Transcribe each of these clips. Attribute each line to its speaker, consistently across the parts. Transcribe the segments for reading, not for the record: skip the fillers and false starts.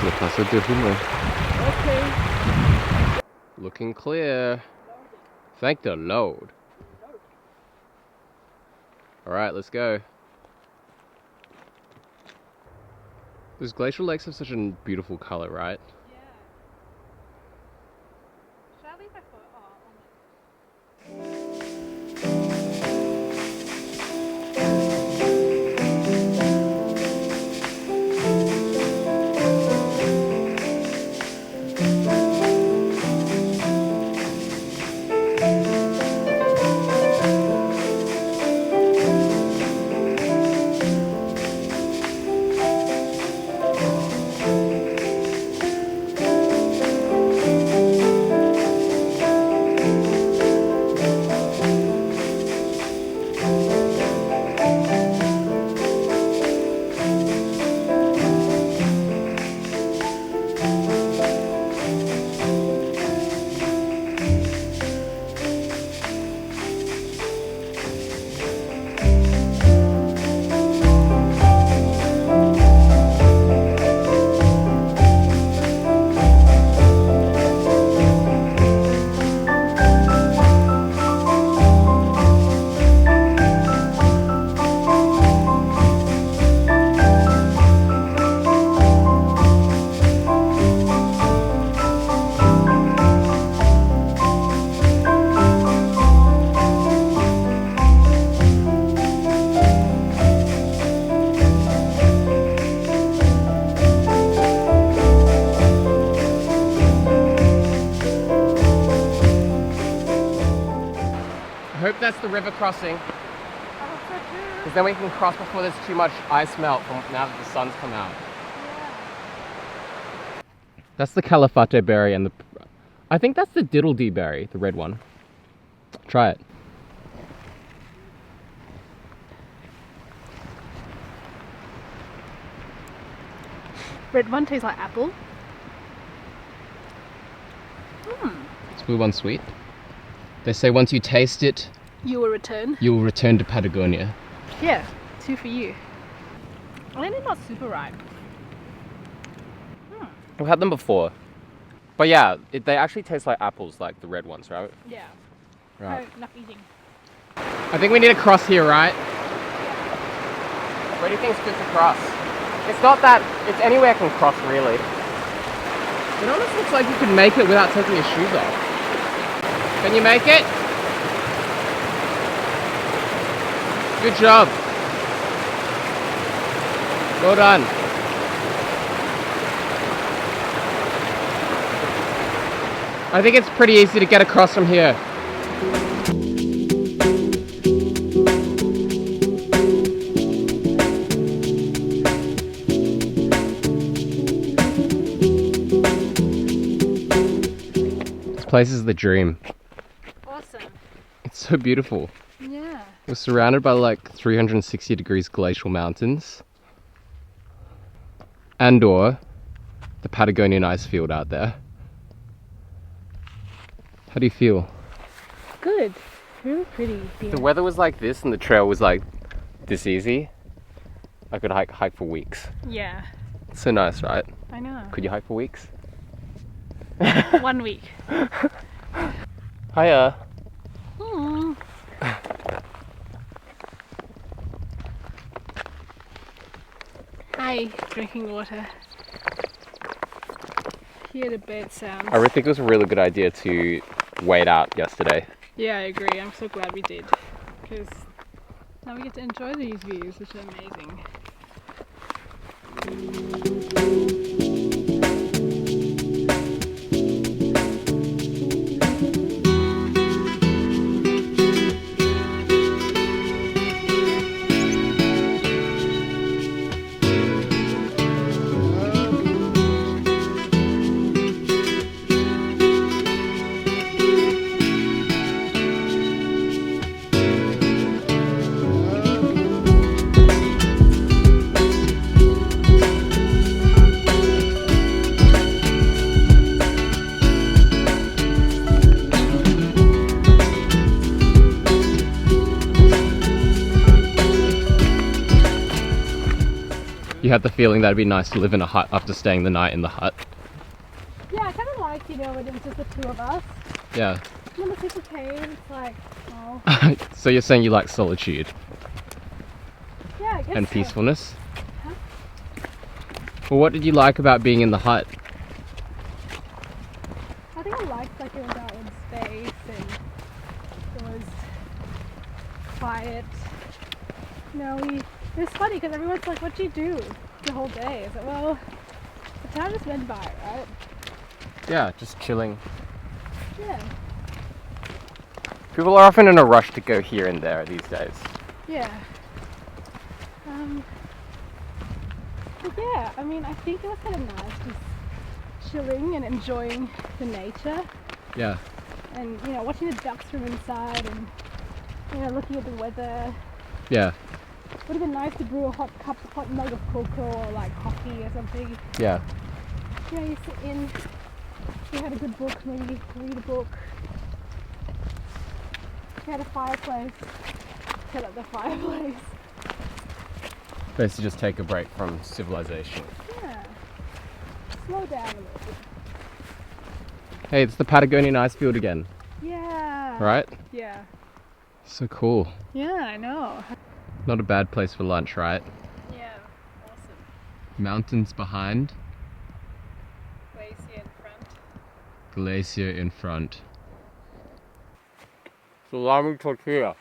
Speaker 1: to the Paso Huemul.
Speaker 2: Okay.
Speaker 1: Looking clear. Thank the Lord. Alright, let's go. Those glacial lakes have such a beautiful color, right?
Speaker 2: Yeah. Should I leave my foot
Speaker 1: I hope that's the river crossing.
Speaker 2: I hope so too.
Speaker 1: Because then we can cross before there's too much ice melt from now that the sun's come out.
Speaker 2: Yeah.
Speaker 1: That's the calafate berry and I think that's the diddle-dee berry, the red one. Try it.
Speaker 2: Red one tastes like apple.
Speaker 1: Is blue one sweet? They say once you taste it,
Speaker 2: You will return.
Speaker 1: you will return to Patagonia.
Speaker 2: Yeah, 2 for you. I think they're not super ripe.
Speaker 1: We've had them before. But yeah, they actually taste like apples, like the red ones, right?
Speaker 2: Yeah.
Speaker 1: Right.
Speaker 2: No, enough eating.
Speaker 1: I think we need to cross here, right? Where do you think's good to cross? It's not that, it's anywhere can cross, really. It almost looks like you could make it without taking your shoes off. Can you make it? Good job. Well done. I think it's pretty easy to get across from here. This place is the dream.
Speaker 2: Awesome.
Speaker 1: It's so beautiful.
Speaker 2: Yeah.
Speaker 1: We're surrounded by like 360 degrees glacial mountains. And/or the Patagonian ice field out there. How do you feel?
Speaker 2: Good. Really pretty.
Speaker 1: If the weather was like this and the trail was like this easy, I could hike for weeks.
Speaker 2: Yeah.
Speaker 1: It's so nice, right?
Speaker 2: I know.
Speaker 1: Could you hike for weeks?
Speaker 2: 1 week.
Speaker 1: Hiya.
Speaker 2: Aww. Hi, drinking water. Hear the bird sounds.
Speaker 1: I really think it was a really good idea to wait out yesterday.
Speaker 2: Yeah, I agree. I'm so glad we did. Because now we get to enjoy these views, which are amazing.
Speaker 1: had the feeling that it'd be nice to live in a hut after staying the night in the hut.
Speaker 2: Yeah, I kind of like, you know, when it was just the two of us.
Speaker 1: Yeah.
Speaker 2: When the people came, it's like, oh.
Speaker 1: So you're saying you like solitude?
Speaker 2: Yeah, I guess
Speaker 1: And
Speaker 2: so.
Speaker 1: peacefulness?
Speaker 2: Huh?
Speaker 1: Well, what did you like about being in the hut?
Speaker 2: I think I liked like it was our own space and it was quiet. You know, it was funny because everyone's like, what do you do the whole day? I said, well, the time just went by, right?
Speaker 1: Yeah, just chilling.
Speaker 2: Yeah.
Speaker 1: People are often in a rush to go here and there these days.
Speaker 2: Yeah. But yeah, I mean, I think it was kind of nice just chilling and enjoying the nature
Speaker 1: Yeah.
Speaker 2: and, you know, watching the ducks from inside and, you know, looking at the weather.
Speaker 1: Yeah.
Speaker 2: Would have been nice to brew a hot mug of cocoa or like coffee or something.
Speaker 1: Yeah.
Speaker 2: You know, you sit in, you had a good book, maybe read a book. You had a fireplace, set up the fireplace.
Speaker 1: Basically just take a break from civilization.
Speaker 2: Yeah. Slow down a little bit.
Speaker 1: Hey, it's the Patagonian ice field again.
Speaker 2: Yeah.
Speaker 1: Right?
Speaker 2: Yeah.
Speaker 1: So cool.
Speaker 2: Yeah, I know.
Speaker 1: Not a bad place for lunch, right?
Speaker 2: Yeah, awesome.
Speaker 1: Mountains behind,
Speaker 2: Glacier in front.
Speaker 1: glacier in front. Salami tortilla.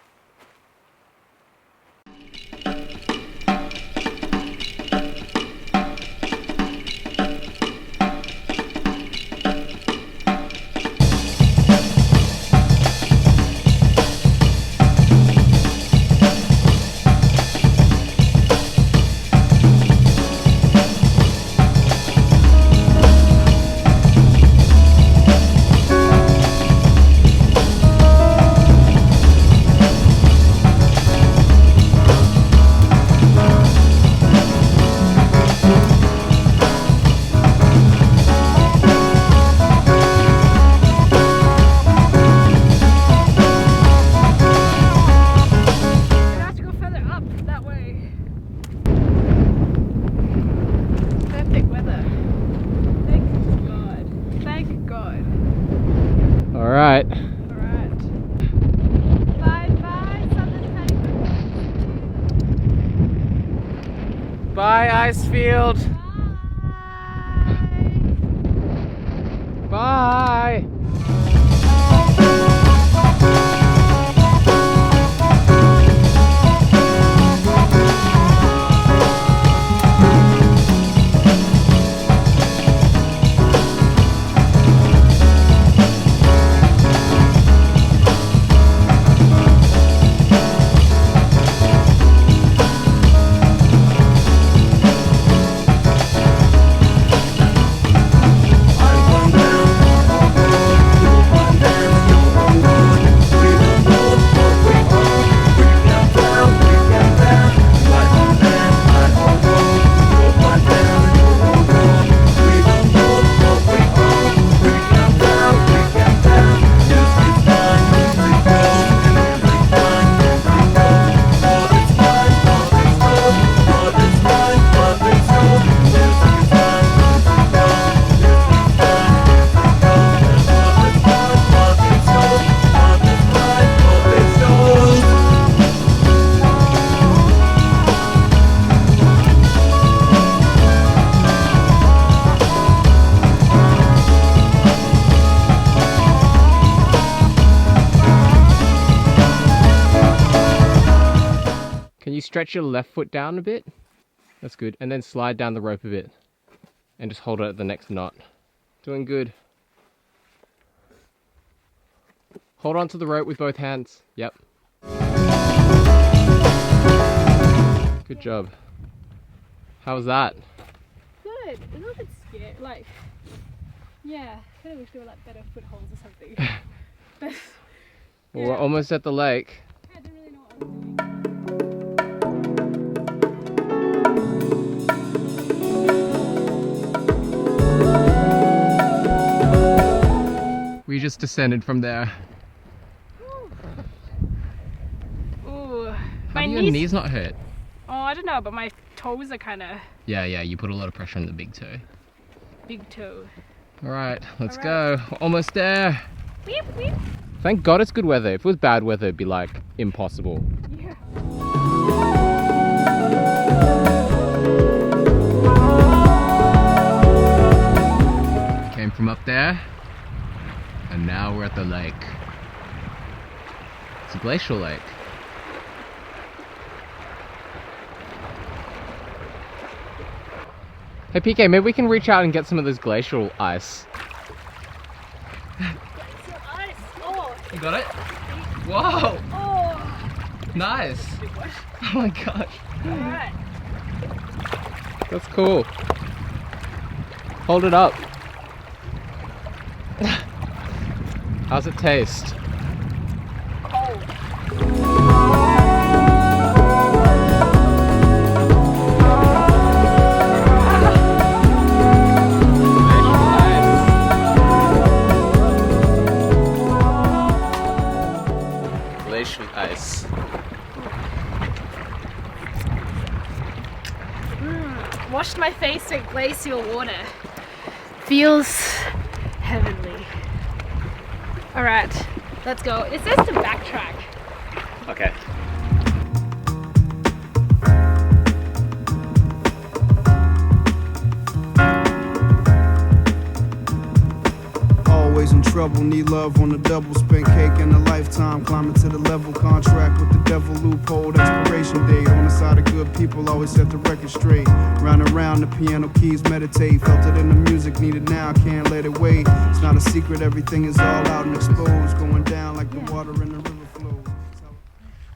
Speaker 1: Alright.
Speaker 2: Alright. Bye bye, Southern Patagonian.
Speaker 1: Bye, Icefield.
Speaker 2: Bye.
Speaker 1: Bye. Can you stretch your left foot down a bit? That's good. And then slide down the rope a bit. And just hold it at the next knot. Doing good. Hold on to the rope with both hands. Yep. Good job. How was that?
Speaker 2: Good. A little bit scared. Like, yeah. I kind of wish there were like better footholds or something. But,
Speaker 1: Well, we're almost at the lake.
Speaker 2: I didn't really know what I was doing.
Speaker 1: We just descended from there.
Speaker 2: Ooh.
Speaker 1: How
Speaker 2: My
Speaker 1: do your knees not hurt?
Speaker 2: Oh, I don't know, but my toes are kind of
Speaker 1: Yeah, you put a lot of pressure on the big toe.
Speaker 2: big toe.
Speaker 1: Alright, let's
Speaker 2: All
Speaker 1: go. We're almost there.
Speaker 2: Weep, weep.
Speaker 1: Thank God it's good weather. If it was bad weather, it'd be like impossible.
Speaker 2: Yeah.
Speaker 1: Came from up there, and now we're at the lake. It's a glacial lake. Hey PK, maybe we can reach out and get some of this glacial ice.
Speaker 2: Oh.
Speaker 1: You got it? Whoa!
Speaker 2: Oh.
Speaker 1: Nice! Oh my gosh.
Speaker 2: Alright.
Speaker 1: That's cool. Hold it up. How's it taste?
Speaker 2: Cold.
Speaker 1: Glacial ice.
Speaker 2: Washed my face with glacial water. Feels heavenly. Alright, let's go. It says to backtrack.
Speaker 1: Okay.
Speaker 3: Always in trouble, need love on the double. Spent cake in a lifetime, climbing to the level. Contract with the devil, loophole, expiration date. On the side of good people, always set the record straight. Round and round, the piano keys meditate. Felt it in the music, need it now, can't let it wait. It's not a secret, everything is all out and exposed. Going down like the water in the river flows.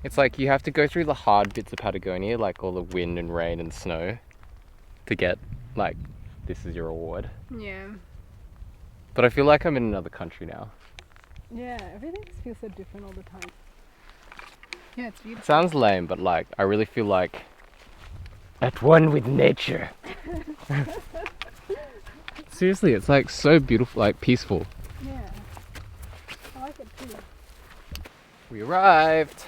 Speaker 1: It's like you have to go through the hard bits of Patagonia, like all the wind and rain and snow, to get, like, this is your reward.
Speaker 2: Yeah.
Speaker 1: But I feel like I'm in another country now.
Speaker 2: Yeah, everything just feels so different all the time. Yeah, it's beautiful.
Speaker 1: Sounds lame, but like, I really feel like at one with nature. Seriously, it's like so beautiful, like peaceful.
Speaker 2: Yeah. I like it too.
Speaker 1: We arrived.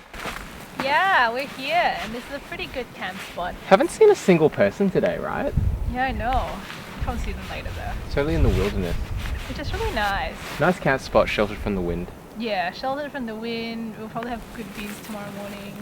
Speaker 4: Yeah, we're here, and this is a pretty good camp spot.
Speaker 1: Haven't seen a single person today, right?
Speaker 4: Yeah, I know. Probably see them later though.
Speaker 1: Totally in the wilderness.
Speaker 4: Which is really nice.
Speaker 1: Nice camp spot, sheltered from the wind.
Speaker 4: Yeah, sheltered from the wind. We'll probably have good views tomorrow morning.